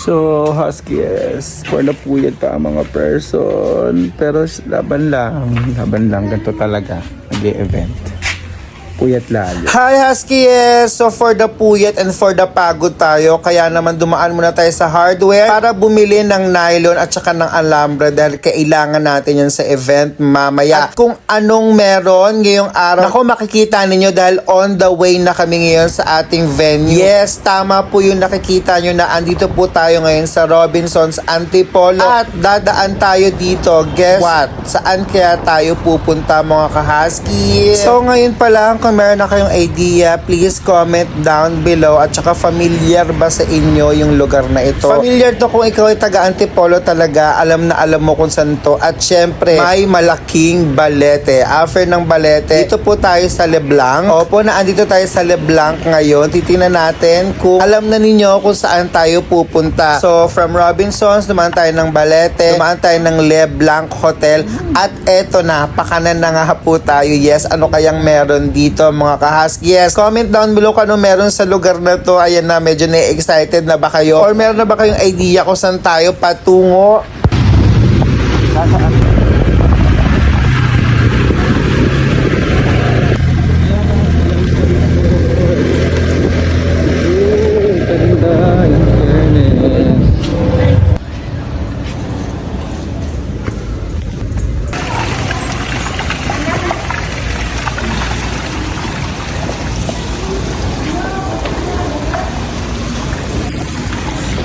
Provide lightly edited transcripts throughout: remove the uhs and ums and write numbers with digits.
So, Huskies, for the puyat pa ang mga person. Pero laban lang, ganito talaga, nag-e-event. Puyat lalo. Hi Huskies! So for the puyat and for the pagod tayo, kaya naman dumaan muna tayo sa hardware para bumili ng nylon at saka ng alambre dahil kailangan natin yan sa event mamaya. At kung anong meron ngayong araw, ako makikita ninyo dahil on the way na kami ngayon sa ating venue. Yes, tama po yung nakikita nyo na andito po tayo ngayon sa Robinson's Antipolo at dadaan tayo dito. Guess what? Saan kaya tayo pupunta mga ka-Huskies? So ngayon pa lang, kung meron na kayong idea, please comment down below at saka familiar ba sa inyo yung lugar na ito? Familiar to kung ikaw ay taga Antipolo talaga, alam na alam mo kung saan to. At syempre, may malaking balete. After ng balete, dito po tayo sa Leblanc. Opo, naandito tayo sa Leblanc ngayon. Titingnan natin kung alam na ninyo kung saan tayo pupunta. So, from Robinsons, dumaan tayo ng balete, dumaan tayo ng Leblanc Hotel, at eto na, pakanan na nga po tayo. Yes, ano kayang meron dito mga ka-Husky? Yes, comment down below kung ano meron sa lugar na to. Ayan na, medyo na-excited na ba kayo? Or meron na ba kayong idea kung saan tayo patungo?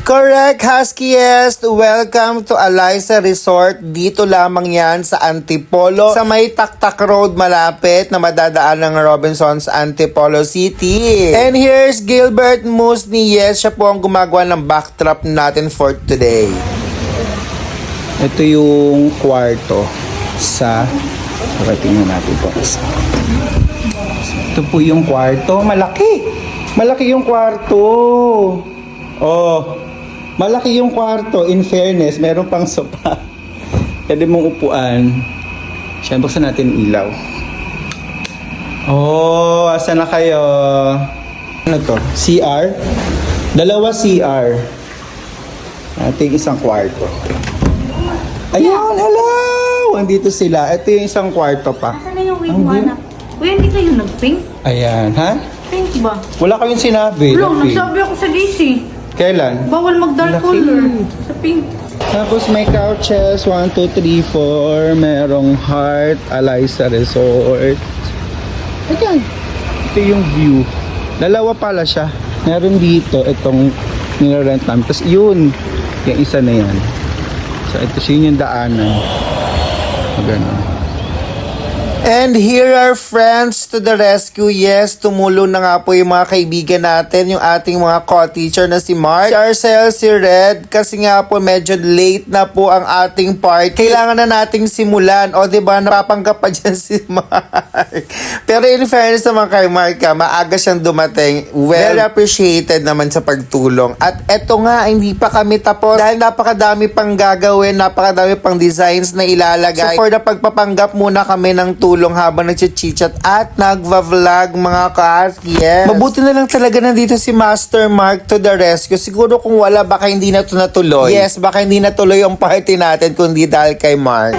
Correct, Huskies! Welcome to Alysa Resort. Dito lamang yan sa Antipolo, sa may Taktak Road malapit na madadaan ng Robinsons Antipolo City. And here's Gilbert Musni. Yes, siya po ang gumagawa ng backdrop natin for today. Ito yung kwarto sa... Tingnan natin po. Ito po yung kwarto. Malaki! Malaki yung kwarto! Oh... Malaki yung kwarto, in fairness, meron pang sopa. Pwede mong upuan. Siyempre, buksan natin ilaw. Oh, asa na kayo? Ano to? CR? Dalawa CR. Ating isang kwarto. Ayun, hello! Andito sila. Ito yung isang kwarto pa. Asan na yung wing one? Uy, hindi kayo nag-pink? Ayan, ha? Pink ba? Wala kayong sinabi. Wala, nagsabi ako sa DC. Kailan? Bawal mag-dark color sa pink. Tapos may couches, 1, 2, 3, 4. Merong Heart, Alysa Resort. Ayan. Ito yung view. Dalawa pala siya. Meron dito, itong nirerent namin. Tapos yun, yung isa na yan. So ito siya yung daanan. Ganun. And here are friends to the rescue. Yes, tumulong na nga po yung mga kaibigan natin, yung ating mga co-teacher na si Mark, si Arcel, si Red, kasi nga po medyo late na po ang ating party. Kailangan na nating simulan. O diba, napapanggap pa dyan si Mark. Pero in fairness naman kay Mark, maaga siyang dumating. Well appreciated naman sa pagtulong. At eto nga, hindi pa kami tapos dahil napakadami pang gagawin, napakadami pang designs na ilalagay. So for the pagpapanggap muna kami ng tulong habang nagchichichat at nagva-vlog mga ka-Husky. Yes. Mabuti na lang talaga nandito si Master Mark to the rescue. Siguro kung wala, baka hindi na ito natuloy. Yes, baka hindi natuloy yung party natin kundi dahil kay Mark.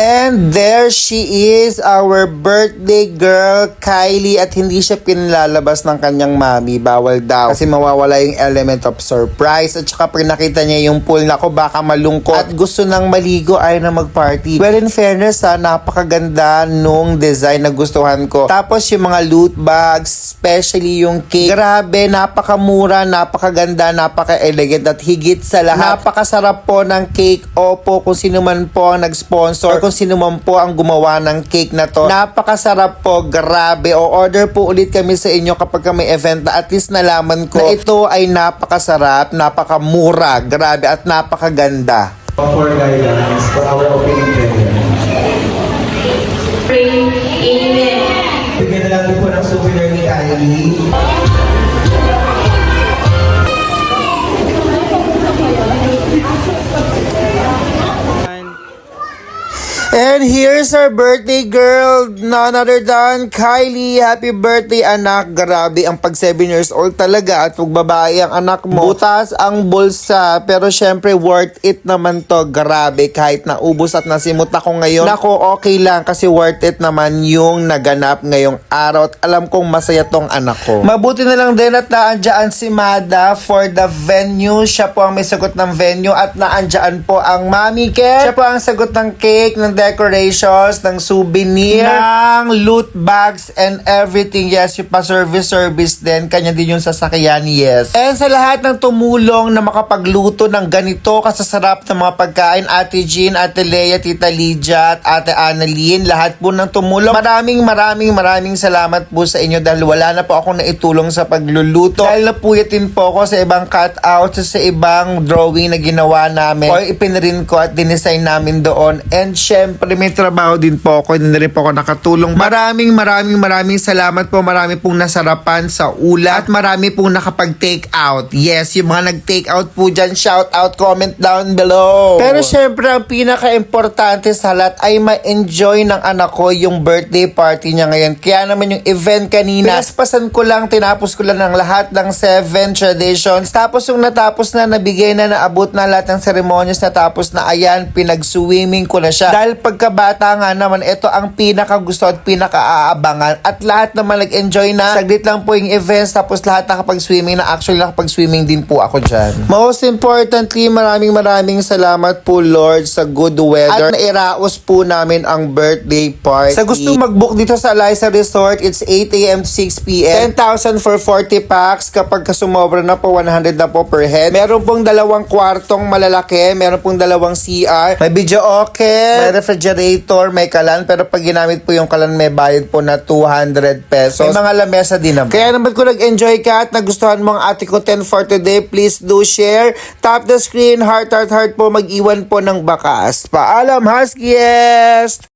And there she is, our birthday girl, Kylie, at hindi siya pinalalabas ng kanyang mami. Bawal daw. Kasi mawawala yung element of surprise. At saka pag nakita niya yung pool, nako baka malungkot. At gusto nang maligo, ayaw na mag-party. Well, in fairness napakaganda nung design na gustuhan ko. Tapos yung mga loot bags, especially yung cake. Grabe, napakamura, napakaganda, napaka-elegant, at higit sa lahat, napakasarap po ng cake. Opo, kung sino man po ang nag-sponsor, kung sino man po ang gumawa ng cake na to. Napakasarap po, grabe. O order po ulit kami sa inyo kapag may event na at least nalaman ko na ito ay napakasarap, napakamura, grabe at napakaganda. For guidance for our opening prayer. Pray, amen. Bigyan na natin po ng souvenir ni Kylie. And here's our birthday girl, none other than Kylie. Happy birthday, anak. Grabe, ang pag 7 years old talaga at pag babae ang anak mo. Butas ang bulsa, pero syempre worth it naman to. Grabe, kahit naubos at nasimot ako ngayon. Nako, okay lang kasi worth it naman yung naganap ngayong araw at alam kong masaya tong anak ko. Mabuti na lang din at naandyan si Mada for the venue. Siya po ang may sagot ng venue at naandyan po ang Mami Ken. Siya po ang sagot ng cake, ng decorations, ng souvenir, ng loot bags and everything. Yes, yung pa-service din. Kanya din yung sasakyan, yes. And sa lahat ng tumulong na makapagluto ng ganito kasasarap ng mga pagkain, Ate Jean, Ate Lea, Tita Lydia at Ate Annalyn, lahat po ng tumulong. Maraming salamat po sa inyo dahil wala na po ako naitulong sa pagluluto. Dahil napuyatin po ako sa ibang cutout, sa ibang drawing na ginawa namin or ipinrin ko at dinesign namin doon. And syempre may trabaho din po ako, hindi na rin po ako nakatulong. Maraming salamat po. Marami pong nasarapan sa ulat at marami pong nakapag-take out. Yes, yung mga nag-take out po dyan, shout out, comment down below. Pero syempre ang pinaka-importante sa lahat ay ma-enjoy ng anak ko yung birthday party niya ngayon. Kaya naman yung event kanina, pinaspasan ko lang, tinapos ko lang ng lahat ng 7 traditions. Tapos yung natapos na, nabigay na, naabot na lahat ng ceremonies, natapos na, ayan, pinag-swimming ko na siya. Dahil pagkabata nga naman, ito ang pinaka-gusto at pinaka-aabangan. At lahat naman nag-enjoy na. Saglit lang po yung events, tapos lahat nakapag-swimming na. Actually, nakapag-swimming din po ako dyan. Most importantly, maraming salamat po, Lord, sa good weather. At nairaos po namin ang birthday party. Sa gustong mag-book dito sa Eliza Resort, it's 8 a.m. to 6 p.m. 10,000 for 40 packs. Kapag kasumobra na po, 100 na po per head. Meron pong 2 kwartong malalaki. Meron pong 2 CR. May video okay. May refrigerator. May kalan. Pero pag ginamit po yung kalan, may bayad po na 200 pesos. May mga lamesa din naman. Kaya naman kung nag-enjoy ka at nagustuhan mo ang ate ko 10 for today, please do share. Tap the screen. Heart po. Mag-iwan po ng bakas. Paalam, Huskiest!